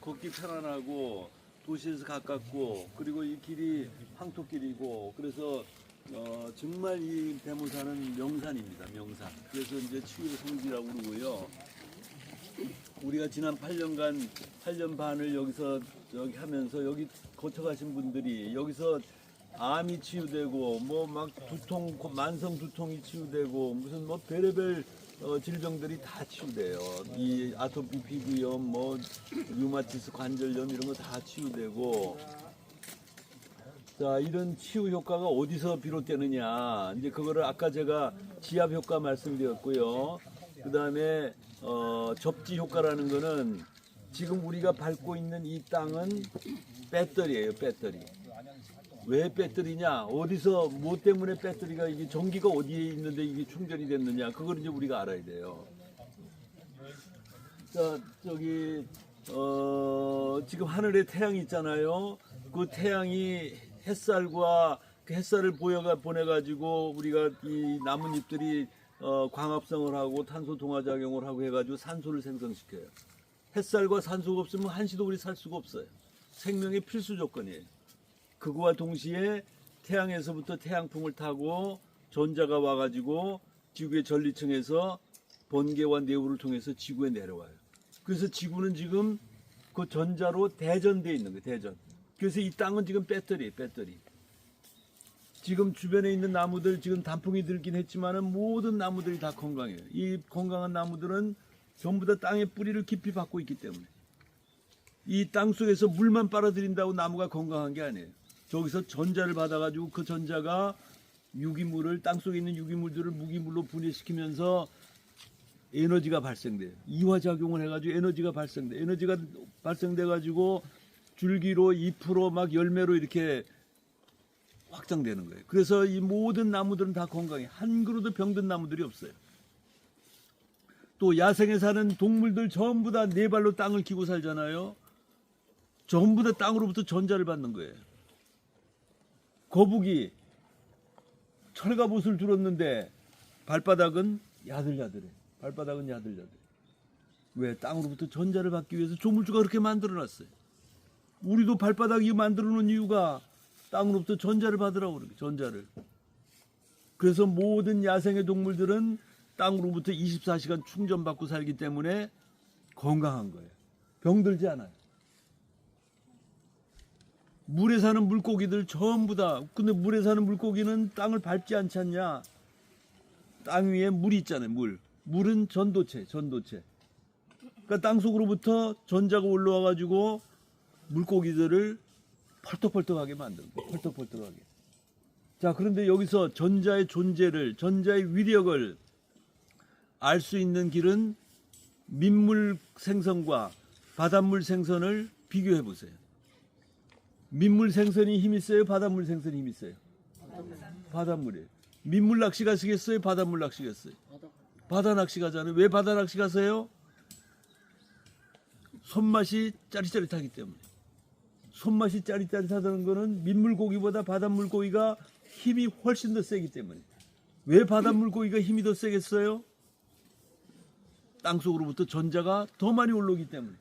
걷기 편안하고 도시에서 가깝고 그리고 이 길이 황토길이고 그래서 정말 이 대모산은 명산입니다. 명산. 그래서 이제 치유의 성지라고 그러고요. 우리가 지난 8년간 8년 반을 여기서 여기 하면서 여기 거쳐가신 분들이 여기서 암이 치유되고 뭐 막 두통 만성 두통이 치유되고 무슨 뭐 별의별 질병들이 다 치유돼요. 이 아토피 피부염 뭐 류마티스 관절염 이런 거 다 치유되고 자 이런 치유 효과가 어디서 비롯되느냐 이제 그거를 아까 제가 지압 효과 말씀드렸고요. 그 다음에 접지 효과라는 거는 지금 우리가 밟고 있는 이 땅은 배터리예요. 배터리. 왜 배터리냐? 어디서 뭐 때문에 배터리가 이게 전기가 어디에 있는데 이게 충전이 됐느냐? 그걸 이제 우리가 알아야 돼요. 자 저기 지금 하늘에 태양이 있잖아요. 그 태양이 햇살과 그 햇살을 보내가지고 우리가 이 나뭇잎들이 광합성을 하고 탄소 동화작용을 하고 해가지고 산소를 생성시켜요. 햇살과 산소가 없으면 한시도 우리 살 수가 없어요. 생명의 필수 조건이에요. 그거와 동시에 태양에서부터 태양풍을 타고 전자가 와가지고 지구의 전리층에서 번개와 내우를 통해서 지구에 내려와요. 그래서 지구는 지금 그 전자로 대전되어 있는 거예요. 대전. 그래서 이 땅은 지금 배터리. 지금 주변에 있는 나무들 지금 단풍이 들긴 했지만은 모든 나무들이 다 건강해요. 이 건강한 나무들은 전부 다 땅의 뿌리를 깊이 받고 있기 때문에 이 땅 속에서 물만 빨아들인다고 나무가 건강한 게 아니에요. 저기서 전자를 받아가지고 그 전자가 유기물을 땅 속에 있는 유기물들을 무기물로 분해시키면서 에너지가 발생돼요. 이화작용을 해가지고 에너지가 발생돼. 에너지가 발생돼가지고 줄기로 잎으로 막 열매로 이렇게 확장되는 거예요. 그래서 이 모든 나무들은 다 건강해. 한 그루도 병든 나무들이 없어요. 또 야생에 사는 동물들 전부 다 네 발로 땅을 기고 살잖아요. 전부 다 땅으로부터 전자를 받는 거예요. 거북이 철갑옷을 두렀는데 발바닥은 야들야들해. 발바닥은 야들야들해. 왜? 땅으로부터 전자를 받기 위해서 조물주가 그렇게 만들어놨어요. 우리도 발바닥 이 만들어 놓은 이유가 땅으로부터 전자를 받으라고 그래요. 전자를. 그래서 모든 야생의 동물들은 땅으로부터 24시간 충전받고 살기 때문에 건강한 거예요. 병들지 않아요. 물에 사는 물고기들 전부 다. 근데 물에 사는 물고기는 땅을 밟지 않지 않냐? 땅 위에 물이 있잖아요. 물은 전도체. 그러니까 땅 속으로부터 전자가 올라와 가지고 물고기들을 펄떡펄떡하게 만드는 거예요. 펄떡펄떡하게. 자, 그런데 여기서 전자의 존재를, 전자의 위력을 알 수 있는 길은 민물 생성과 바닷물 생성을 비교해 보세요. 민물 생선이 힘이 세요? 바닷물 생선이 힘이 세요? 바닷물이에요. 민물 낚시 가시겠어요? 바닷물 낚시 가겠어요? 바다 낚시 가잖아요. 왜 바다 낚시 가세요? 손맛이 짜릿짜릿하기 때문에. 손맛이 짜릿짜릿하다는 거는 민물고기보다 바닷물고기가 힘이 훨씬 더 세기 때문에. 왜 바닷물고기가 힘이 더 세겠어요? 땅속으로부터 전자가 더 많이 올라오기 때문에.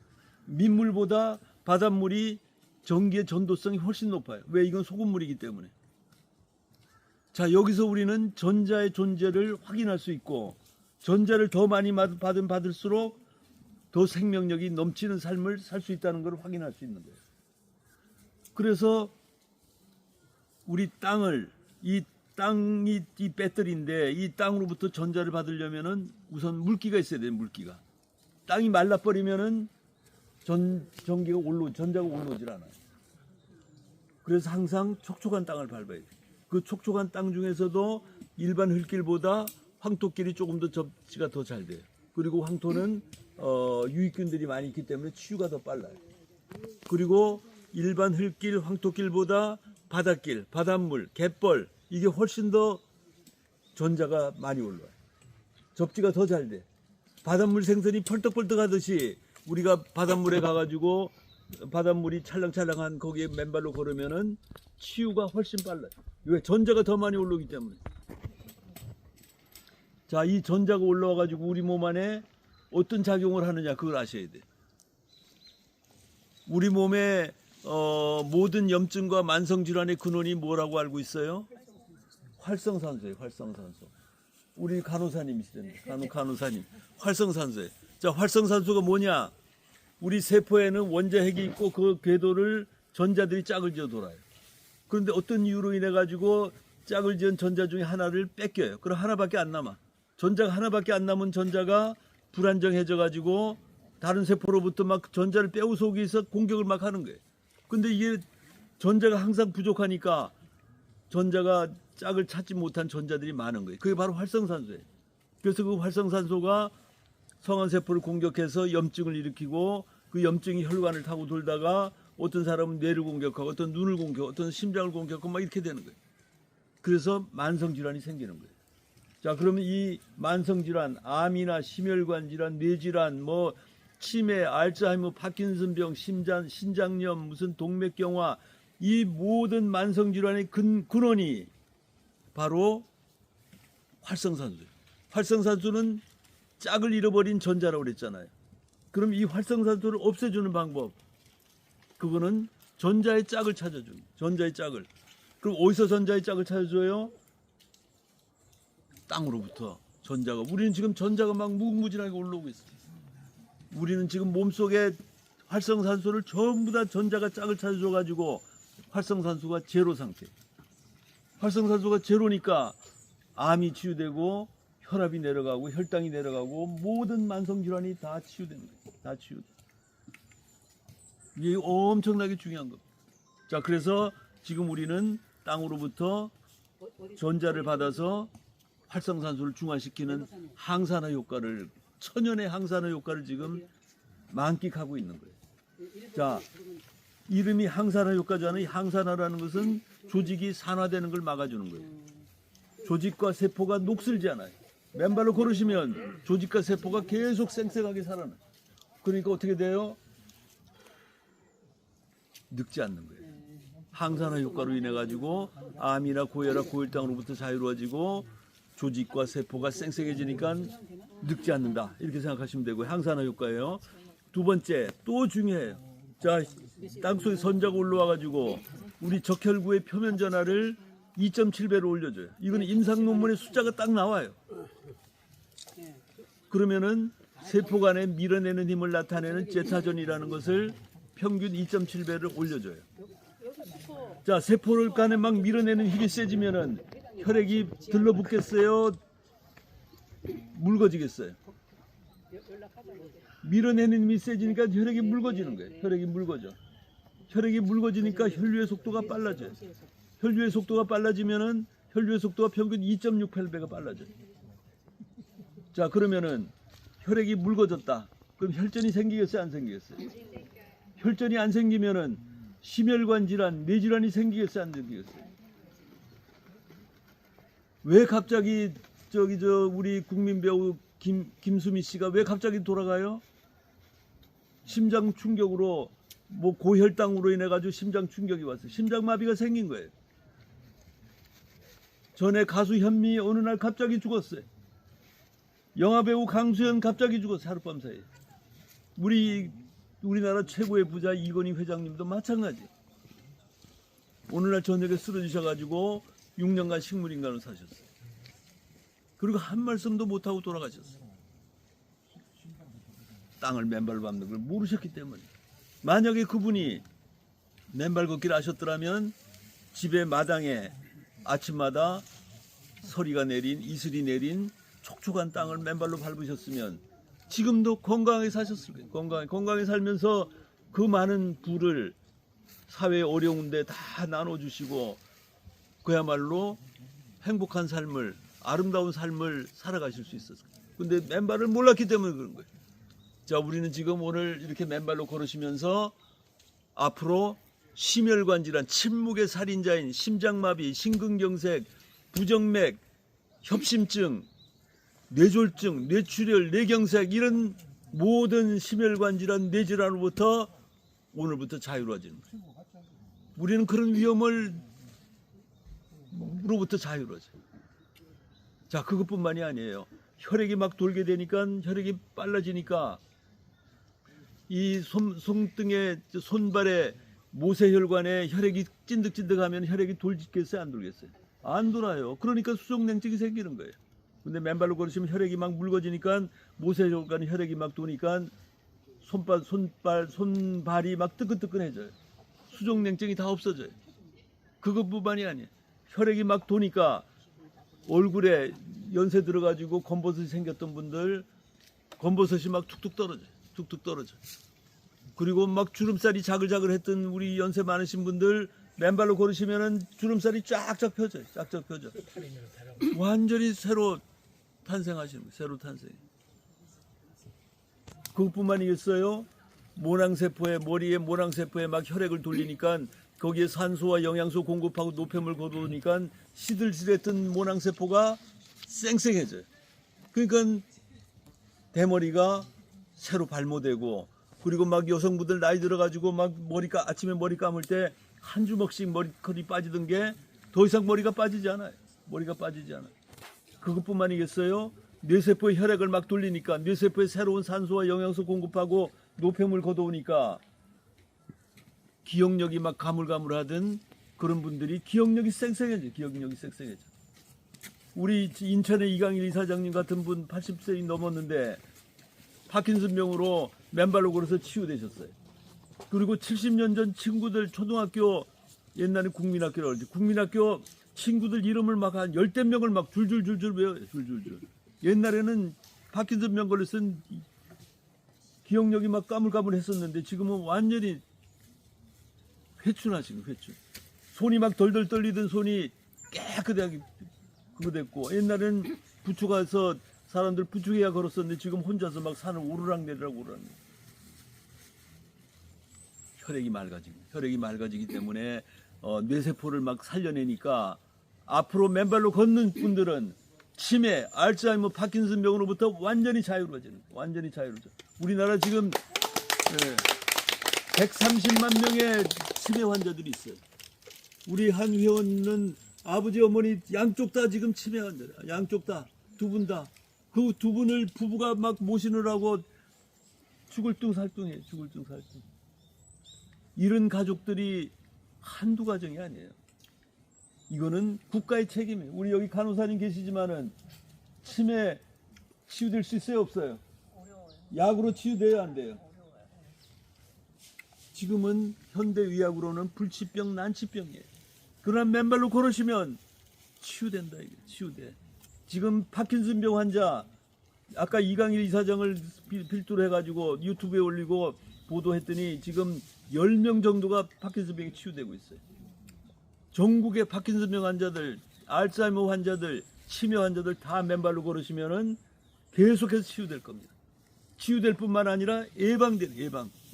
민물보다 바닷물이 전기의 전도성이 훨씬 높아요. 왜? 이건 소금물이기 때문에. 자, 여기서 우리는 전자의 존재를 확인할 수 있고 전자를 더 많이 받을수록 더 생명력이 넘치는 삶을 살 수 있다는 걸 확인할 수 있는 거예요. 그래서 우리 땅을 이 땅이 이 배터리인데 이 땅으로부터 전자를 받으려면은 우선 물기가 있어야 돼요. 물기가. 땅이 말라버리면은 전자가 올라오질 않아요. 그래서 항상 촉촉한 땅을 밟아야 돼요. 그 촉촉한 땅 중에서도 일반 흙길보다 황토길이 조금 더 접지가 더 잘 돼요. 그리고 황토는 유익균들이 많이 있기 때문에 치유가 더 빨라요. 그리고 일반 흙길, 황토길보다 바닷길, 바닷물, 갯벌 이게 훨씬 더 전자가 많이 올라와요. 접지가 더 잘 돼. 바닷물 생선이 펄떡펄떡 하듯이 우리가 바닷물에 가가지고 바닷물이 찰랑찰랑한 거기에 맨발로 걸으면은 치유가 훨씬 빨라요. 왜? 전자가 더 많이 올라오기 때문에. 자, 이 전자가 올라와가지고 우리 몸 안에 어떤 작용을 하느냐 그걸 아셔야 돼. 우리 몸의 모든 염증과 만성 질환의 근원이 뭐라고 알고 있어요? 활성산소예요. 활성산소. 우리 간호사님이시던데. 간호사님. 활성산소예요. 자, 활성산소가 뭐냐? 우리 세포에는 원자핵이 있고 그 궤도를 전자들이 짝을 지어 돌아요. 그런데 어떤 이유로 인해 가지고 짝을 지은 전자 중에 하나를 뺏겨요. 그럼 하나밖에 안 남아. 전자가 하나밖에 안 남은 전자가 불안정해져 가지고 다른 세포로부터 막 전자를 빼앗오기 위해서 공격을 막 하는 거예요. 근데 이게 전자가 항상 부족하니까 전자가 짝을 찾지 못한 전자들이 많은 거예요. 그게 바로 활성산소예요. 그래서 그 활성산소가 성한세포를 공격해서 염증을 일으키고 그 염증이 혈관을 타고 돌다가 어떤 사람은 뇌를 공격하고 어떤 눈을 공격하고 어떤 심장을 공격하고 막 이렇게 되는 거예요. 그래서 만성질환이 생기는 거예요. 자, 그러면 이 만성질환, 암이나 심혈관 질환, 뇌질환, 뭐 치매, 알츠하이머, 파킨슨병, 신장염, 무슨 동맥경화, 이 모든 만성질환의 근원이 바로 활성산소예요. 활성산소는 짝을 잃어버린 전자라고 그랬잖아요. 그럼 이 활성산소를 없애주는 방법, 그거는 전자의 짝을 찾아주는, 전자의 짝을. 그럼 어디서 전자의 짝을 찾아줘요? 땅으로부터 전자가. 우리는 지금 전자가 막 무궁무진하게 올라오고 있어요. 우리는 지금 몸속에 활성산소를 전부 다 전자가 짝을 찾아줘가지고 활성산소가 제로 상태. 활성산소가 제로니까 암이 치유되고 혈압이 내려가고 혈당이 내려가고 모든 만성질환이 다 치유되는 거예요. 다 치유돼. 이게 엄청나게 중요한 겁니다. 자, 그래서 지금 우리는 땅으로부터 전자를 받아서 활성산소를 중화시키는 항산화 효과를, 천연의 항산화 효과를 지금 만끽하고 있는 거예요. 자, 이름이 항산화 효과잖아요. 이 항산화라는 것은 조직이 산화되는 걸 막아주는 거예요. 조직과 세포가 녹슬지 않아요. 맨발로 걸으시면 조직과 세포가 계속 쌩쌩하게 살아나요. 그러니까 어떻게 돼요? 늙지 않는 거예요. 항산화 효과로 인해 가지고 암이나 고혈압, 고혈당으로부터 자유로워지고 조직과 세포가 쌩쌩해지니까 늙지 않는다. 이렇게 생각하시면 되고, 항산화 효과예요. 두 번째, 또 중요해요. 자, 땅속에 선자가 올라와 가지고 우리 적혈구의 표면 전하를 2.7배로 올려줘요. 이거는 임상 논문에 숫자가 딱 나와요. 그러면은 세포 간에 밀어내는 힘을 나타내는 제타전이라는 것을 평균 2.7배를 올려줘요. 자, 세포를 간에 막 밀어내는 힘이 세지면은 혈액이 들러붙겠어요? 묽어지겠어요? 밀어내는 힘이 세지니까 혈액이 묽어지는 거예요. 혈액이 묽어져. 혈액이 묽어지니까 혈류의 속도가 빨라져요. 혈류의 속도가 빨라지면은 혈류의 속도가 평균 2.68배가 빨라져요. 자, 그러면은 혈액이 묽어졌다. 그럼 혈전이 생기겠어요? 안 생기겠어요? 혈전이 안 생기면은 심혈관 질환, 뇌질환이 생기겠어요? 안 생기겠어요? 왜 갑자기 우리 국민 배우 김수미 씨가 왜 갑자기 돌아가요? 심장 충격으로, 뭐 고혈당으로 인해 가지고 심장 충격이 왔어요. 심장마비가 생긴 거예요. 전에 가수 현미 어느 날 갑자기 죽었어요. 영화배우 강수현 갑자기 죽었어요. 하룻밤 사이에. 우리나라 최고의 부자 이건희 회장님도 마찬가지. 오늘날 저녁에 쓰러지셔가지고 6년간 식물인간을 사셨어요. 그리고 한 말씀도 못하고 돌아가셨어요. 땅을 맨발로 밟는 걸 모르셨기 때문에. 만약에 그분이 맨발 걷기를 하셨더라면 집의 마당에 아침마다 서리가 내린, 이슬이 내린 촉촉한 땅을 맨발로 밟으셨으면 지금도 건강하게 사셨을 거예요. 건강하게 살면서 그 많은 부를 사회 어려운데 다 나눠주시고 그야말로 행복한 삶을, 아름다운 삶을 살아가실 수 있었어요. 근데 맨발을 몰랐기 때문에 그런 거예요. 자, 우리는 지금 오늘 이렇게 맨발로 걸으시면서 앞으로 심혈관 질환, 침묵의 살인자인 심장마비, 심근경색, 부정맥, 협심증, 뇌졸중, 뇌출혈, 뇌경색, 이런 모든 심혈관 질환, 뇌질환으로부터 오늘부터 자유로워지는 거예요. 우리는 그런 위험으로부터 자유로워져요. 자, 그것뿐만이 아니에요. 혈액이 막 돌게 되니까, 혈액이 빨라지니까 이 손등에 손발에 모세혈관에 혈액이 찐득찐득하면 혈액이 돌겠어요, 안 돌겠어요? 안 돌아요. 그러니까 수족냉증이 생기는 거예요. 근데 맨발로 걸으시면 혈액이 막 묽어지니까 모세혈관에 혈액이 막 도니까 손발이 막 뜨끈뜨끈해져요. 수족냉증이 다 없어져요. 그것뿐만이 아니에요. 혈액이 막 도니까 얼굴에 연세 들어가지고 검버섯이 생겼던 분들 검버섯이 막 툭툭 떨어져요. 툭툭 떨어져. 그리고 막 주름살이 자글자글했던 우리 연세 많으신 분들 맨발로 걸으시면은 주름살이 쫙쫙 펴져요. 쫙쫙 펴져. 완전히 새로 탄생하시는 거예요. 새로 탄생. 그것뿐만이겠어요? 모낭세포에 머리에 모낭세포에 막 혈액을 돌리니까 거기에 산소와 영양소 공급하고 노폐물 거두니까 시들시들했던 모낭세포가 쌩쌩해져요. 그러니까 대머리가 새로 발모되고 그리고 막 여성분들 나이 들어가지고 막 아침에 머리 감을 때 한 주먹씩 머리컬이 빠지던 게 더 이상 머리가 빠지지 않아요. 머리가 빠지지 않아요. 그것뿐만이겠어요? 뇌세포에 혈액을 막 돌리니까 뇌세포에 새로운 산소와 영양소 공급하고 노폐물 걷어오니까 기억력이 막 가물가물하던 그런 분들이 기억력이 쌩쌩해져. 기억력이 쌩쌩해져. 우리 인천의 이강일 이사장님 같은 분 80세 넘었는데 파킨슨병으로 맨발로 걸어서 치유되셨어요. 그리고 70년 전 친구들 초등학교 옛날에 국민학교라고 그러지. 국민학교 친구들 이름을 막 한 10대 명을 막 줄줄줄줄 외워요. 줄줄줄. 옛날에는 파킨슨병 걸렸은 기억력이 막 까물까물했었는데 지금은 완전히 회춘하시고 회춘. 손이 막 덜덜 떨리던 손이 깨끗하게 그거 됐고 옛날에는 부추 가서 사람들 부추기야 걸었었는데 지금 혼자서 막 산을 오르락내리락 오르락. 혈액이 맑아지기 때문에 뇌세포를 막 살려내니까 앞으로 맨발로 걷는 분들은 치매, 알츠하이머, 파킨슨병으로부터 완전히 자유로워지는 거예요. 완전히 자유로워져. 우리나라 지금 130만 명의 치매 환자들이 있어요. 우리 한 회원은 아버지, 어머니 양쪽 다 지금 치매 환자예요. 양쪽 다, 두 분 다. 그 두 분을 부부가 막 모시느라고 죽을 둥살둥해요. 죽을 둥살둥. 이런 가족들이 한두 가정이 아니에요. 이거는 국가의 책임이에요. 우리 여기 간호사님 계시지만은 치매 치유될 수 있어요, 없어요? 어려워요. 약으로 치유돼요, 안 돼요? 어려워요. 지금은 현대의학으로는 불치병, 난치병이에요. 그러나 맨발로 걸으시면 치유된다, 이게 치유돼. 지금 파킨슨병 환자 아까 이강일 이사장을 필두로 해가지고 유튜브에 올리고 보도했더니 지금 10명 정도가 파킨슨병이 치유되고 있어요. 전국의 파킨슨병 환자들, 알츠하이머 환자들, 치매 환자들 다 맨발로 걸으시면은 계속해서 치유될 겁니다. 치유될 뿐만 아니라 예방.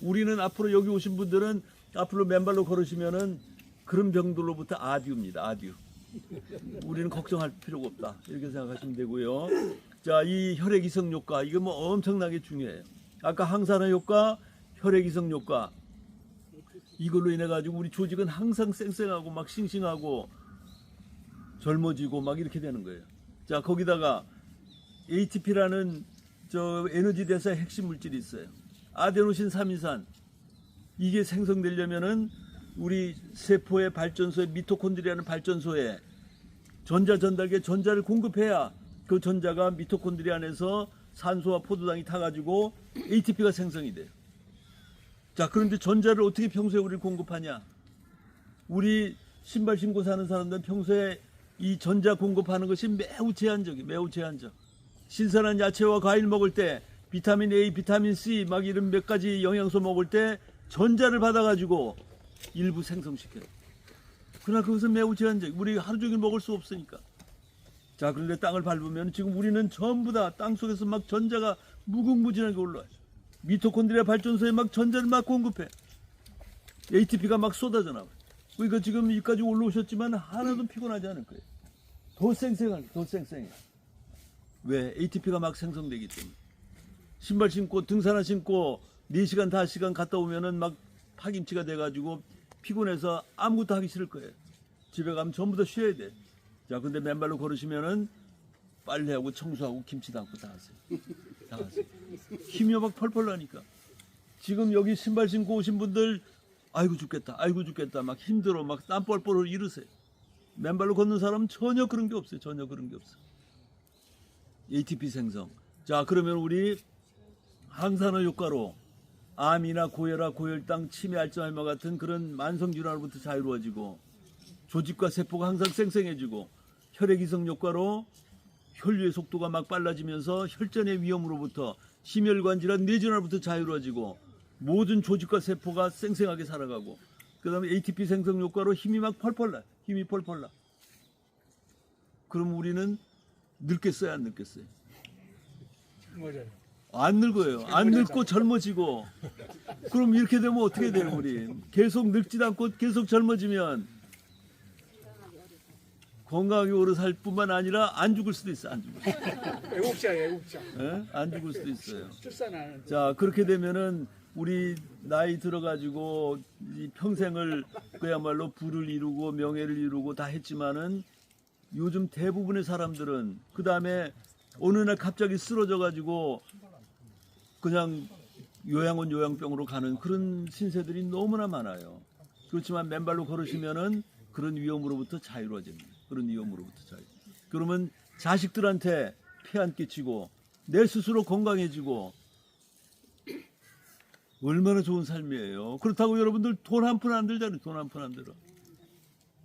우리는 앞으로 여기 오신 분들은 앞으로 맨발로 걸으시면은 그런 병들로부터 아듀입니다. 아듀. 우리는 걱정할 필요가 없다. 이렇게 생각하시면 되고요. 자, 이 혈액 이성 효과 이거 뭐 엄청나게 중요해요. 아까 항산화 효과, 혈액 이성 효과 이걸로 인해 가지고 우리 조직은 항상 쌩쌩하고 막 싱싱하고 젊어지고 막 이렇게 되는 거예요. 자, 거기다가 ATP라는 저 에너지 대사의 핵심 물질이 있어요. 아데노신 3이산 이게 생성되려면은 우리 세포의 발전소에 미토콘드리아는 발전소에 전자 전달계 전자를 공급해야 그 전자가 미토콘드리아 안에서 산소와 포도당이 타가지고 ATP가 생성이 돼요. 자, 그런데 전자를 어떻게 평소에 우리를 공급하냐? 우리 신발 신고 사는 사람들은 평소에 이 전자 공급하는 것이 매우 제한적이에요. 매우 제한적. 신선한 야채와 과일 먹을 때 비타민 A, 비타민 C 막 이런 몇 가지 영양소 먹을 때 전자를 받아가지고 일부 생성시켜요. 그러나 그것은 매우 제한적. 우리 하루 종일 먹을 수 없으니까. 자, 그런데 땅을 밟으면 지금 우리는 전부 다 땅 속에서 막 전자가 무궁무진하게 올라와요. 미토콘드리아 발전소에 막 전자를 막 공급해. ATP가 막 쏟아져 나와요. 그러니까 지금 여기까지 올라오셨지만 하나도 피곤하지 않을 거예요. 더 쌩쌩해. 왜? ATP가 막 생성되기 때문에. 신발 신고 등산화 신고 4시간 5시간 갔다 오면은 막 파김치가 돼가지고 피곤해서 아무것도 하기 싫을 거예요. 집에 가면 전부 다 쉬어야 돼. 자, 근데 맨발로 걸으시면은 빨래하고 청소하고 김치 담고 다 하세요. 다 하세요. 힘이 막 펄펄 나니까. 지금 여기 신발 신고 오신 분들 아이고 죽겠다, 아이고 죽겠다, 막 힘들어, 막 땀 뻘뻘 이러세요. 맨발로 걷는 사람은 전혀 그런 게 없어요. 전혀 그런 게 없어요. ATP 생성. 자, 그러면 우리 항산화 효과로 암이나 고혈압, 고혈당, 치매, 알츠하이머 같은 그런 만성 질환으로부터 자유로워지고, 조직과 세포가 항상 쌩쌩해지고, 혈액 이송 효과로 혈류의 속도가 막 빨라지면서 혈전의 위험으로부터, 심혈관 질환, 뇌질환으로부터 자유로워지고, 모든 조직과 세포가 쌩쌩하게 살아가고, 그 다음에 ATP 생성 효과로 힘이 막 펄펄 나. 힘이 펄펄 나. 그럼 우리는 늙겠어요, 안 늙겠어요? 맞아요. 안 늙어요. 안 늙고 젊어지고. 그럼 이렇게 되면 어떻게 돼요, 우리? 계속 늙지도 않고 계속 젊어지면 건강하게 오래 살 뿐만 아니라 안 죽을 수도 있어. 안 죽을 수도 있어. 애국자예요, 애국자. 예? 안 죽을 수도 있어요. 출산하는. 자, 그렇게 되면은 우리 나이 들어가지고 이 평생을 그야말로 부를 이루고 명예를 이루고 다 했지만은 요즘 대부분의 사람들은 그 다음에 어느 날 갑자기 쓰러져가지고 그냥 요양원 요양병으로 가는 그런 신세들이 너무나 많아요. 그렇지만 맨발로 걸으시면은 그런 위험으로부터 자유로워집니다. 그런 위험으로부터 자유. 그러면 자식들한테 폐 안 끼치고 내 스스로 건강해지고 얼마나 좋은 삶이에요. 그렇다고 여러분들 돈 한 푼 안 들잖아요. 돈 한 푼 안 들어.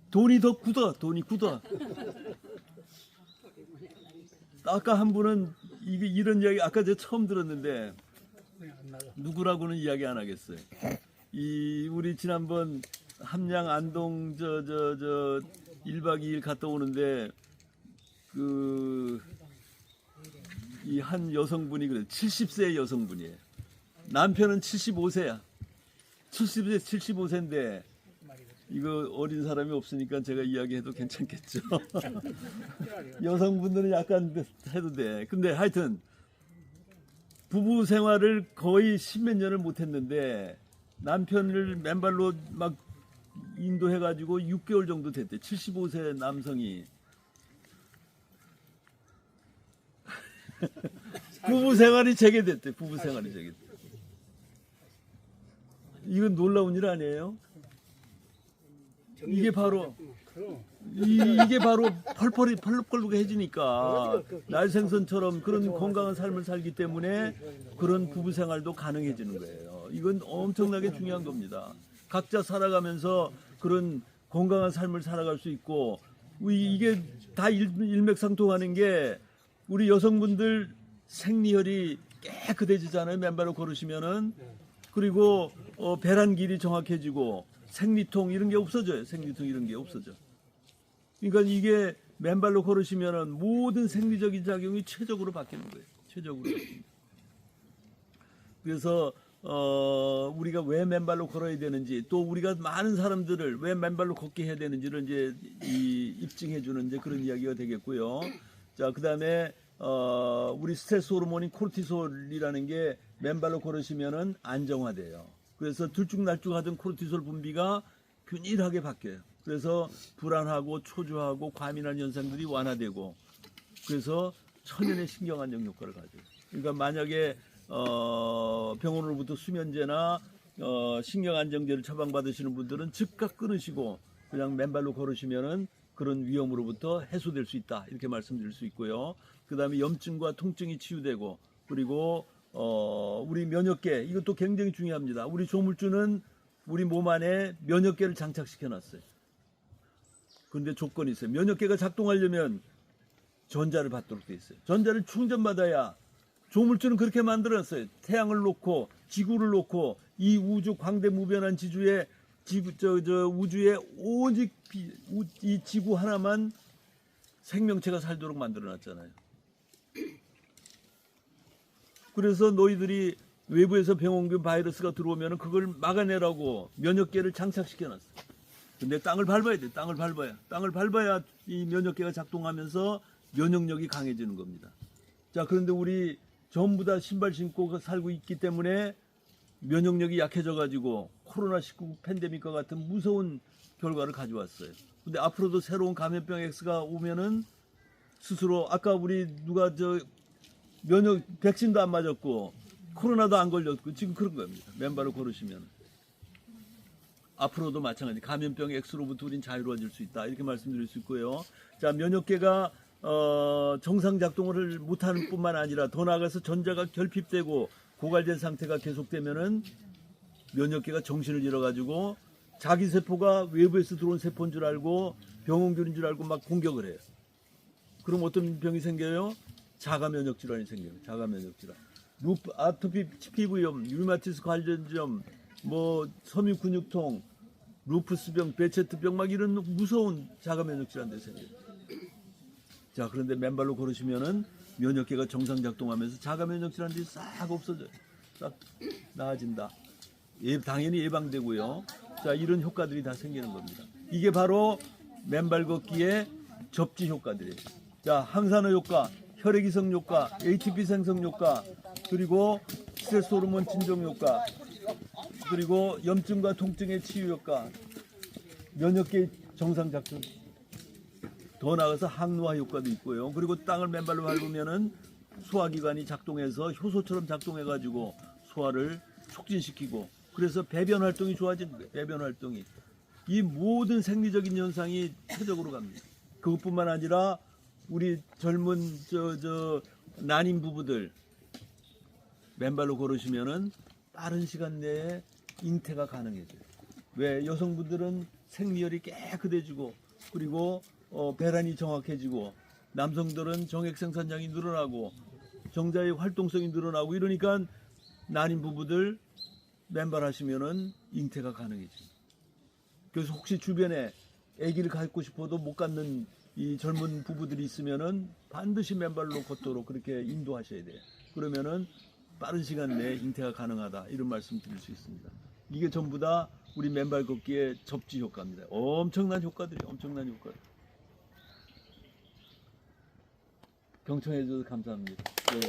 돈이 더 굳어. 돈이 굳어. 아까 한 분은 이런 이야기 아까 제가 처음 들었는데 누구라고는 이야기 안 하겠어요. 우리 지난번 함양 안동 1박 2일 갔다 오는데 이 한 여성분이 그래 70세 여성분이에요. 남편은 75세야. 70세 75세인데 이거 어린 사람이 없으니까 제가 이야기해도 괜찮겠죠. 여성분들은 약간 해도 돼. 근데 하여튼 부부 생활을 거의 10몇 년을 못 했는데 남편을 맨발로 막 인도해가지고 6개월 정도 됐대. 75세 남성이. 부부 생활이 재개됐대. 부부 생활이 재개됐대. 이건 놀라운 일 아니에요? 이게 바로 이게 바로 펄펄해지니까 날생선처럼 그런 건강한 삶을 살기 때문에 그런 부부 생활도 가능해지는 거예요. 이건 엄청나게 중요한 겁니다. 각자 살아가면서 그런 건강한 삶을 살아갈 수 있고 이게 다 일맥상통하는 게 우리 여성분들 생리혈이 깨끗해지잖아요. 맨발로 걸으시면은. 그리고 배란 길이 정확해지고 생리통 이런 게 없어져요. 생리통 이런 게 없어져. 그러니까 이게 맨발로 걸으시면은 모든 생리적인 작용이 최적으로 바뀌는 거예요. 최적으로. 그래서 우리가 왜 맨발로 걸어야 되는지 또 우리가 많은 사람들을 왜 맨발로 걷게 해야 되는지를 이제 입증해 주는 이제 그런 이야기가 되겠고요. 자, 그다음에 우리 스트레스 호르몬인 코르티솔이라는 게 맨발로 걸으시면은 안정화돼요. 그래서 들쭉날쭉하던 코르티솔 분비가 균일하게 바뀌어요. 그래서 불안하고 초조하고 과민한 현상들이 완화되고 그래서 천연의 신경안정 효과를 가져요. 그러니까 만약에 병원으로부터 수면제나 신경안정제를 처방받으시는 분들은 즉각 끊으시고 그냥 맨발로 걸으시면은 그런 위험으로부터 해소될 수 있다 이렇게 말씀드릴 수 있고요. 그 다음에 염증과 통증이 치유되고 그리고 우리 면역계 이것도 굉장히 중요합니다. 우리 조물주는 우리 몸 안에 면역계를 장착시켜 놨어요. 그런데 조건이 있어요. 면역계가 작동하려면 전자를 받도록 돼 있어요. 전자를 충전받아야 조물주는 그렇게 만들었어요. 태양을 놓고 지구를 놓고 이 우주 광대무변한 지주에 우주에 오직 이 지구 하나만 생명체가 살도록 만들어놨잖아요. 그래서 너희들이 외부에서 병원균 바이러스가 들어오면 그걸 막아내라고 면역계를 장착시켜놨어. 근데 땅을 밟아야 돼. 땅을 밟아야 이 면역계가 작동하면서 면역력이 강해지는 겁니다. 자, 그런데 우리 전부 다 신발 신고 살고 있기 때문에 면역력이 약해져가지고 코로나19 팬데믹과 같은 무서운 결과를 가져왔어요. 근데 앞으로도 새로운 감염병 X가 오면은 스스로 아까 우리 누가 백신도 안 맞았고 코로나도 안 걸렸고 지금 그런 겁니다. 맨발로 걸으시면 앞으로도 마찬가지 감염병 X로부터 우린 자유로워질 수 있다 이렇게 말씀드릴 수 있고요. 자, 면역계가 정상 작동을 못하는 뿐만 아니라 더 나아가서 전자가 결핍되고 고갈된 상태가 계속되면은 면역계가 정신을 잃어가지고 자기 세포가 외부에서 들어온 세포인 줄 알고 병원균인 줄 알고 막 공격을 해요. 그럼 어떤 병이 생겨요? 자가 면역 질환이 생겨요. 자가 면역 질환. 아토피 피부염, 류마티스 관절염, 뭐 섬유 근육통, 루푸스병, 베체트병 막 이런 무서운 자가 면역 질환들이 생겨요. 자, 그런데 맨발로 걸으시면은 면역계가 정상 작동하면서 자가 면역 질환들이 싹 없어져요. 싹 나아진다. 당연히 예방되고요. 자, 이런 효과들이 다 생기는 겁니다. 이게 바로 맨발 걷기의 접지 효과들이에요. 자, 항산화 효과, 혈액이성 효과, ATP 생성 효과, 그리고 스트레스 호르몬 진정 효과, 그리고 염증과 통증의 치유 효과, 면역계 정상 작동, 더 나아가서 항노화 효과도 있고요. 그리고 땅을 맨발로 밟으면은 소화기관이 작동해서 효소처럼 작동해가지고 소화를 촉진시키고, 그래서 배변 활동이 좋아지는 거예요. 배변 활동이. 이 모든 생리적인 현상이 최적으로 갑니다. 그것뿐만 아니라 우리 젊은 난임 부부들 맨발로 걸으시면은 빠른 시간 내에 잉태가 가능해져요. 왜? 여성분들은 생리혈이 깨끗해지고 그리고 배란이 정확해지고 남성들은 정액 생산량이 늘어나고 정자의 활동성이 늘어나고 이러니까 난임 부부들 맨발 하시면은 잉태가 가능해집니다. 그래서 혹시 주변에 아기를 갖고 싶어도 못 갖는 이 젊은 부부들이 있으면은 반드시 맨발로 걷도록 그렇게 인도하셔야 돼요. 그러면은 빠른 시간 내에 잉태가 가능하다 이런 말씀 드릴 수 있습니다. 이게 전부 다 우리 맨발 걷기의 접지 효과입니다. 엄청난 효과들이 엄청난 효과들. 경청해 주셔서 감사합니다. 네.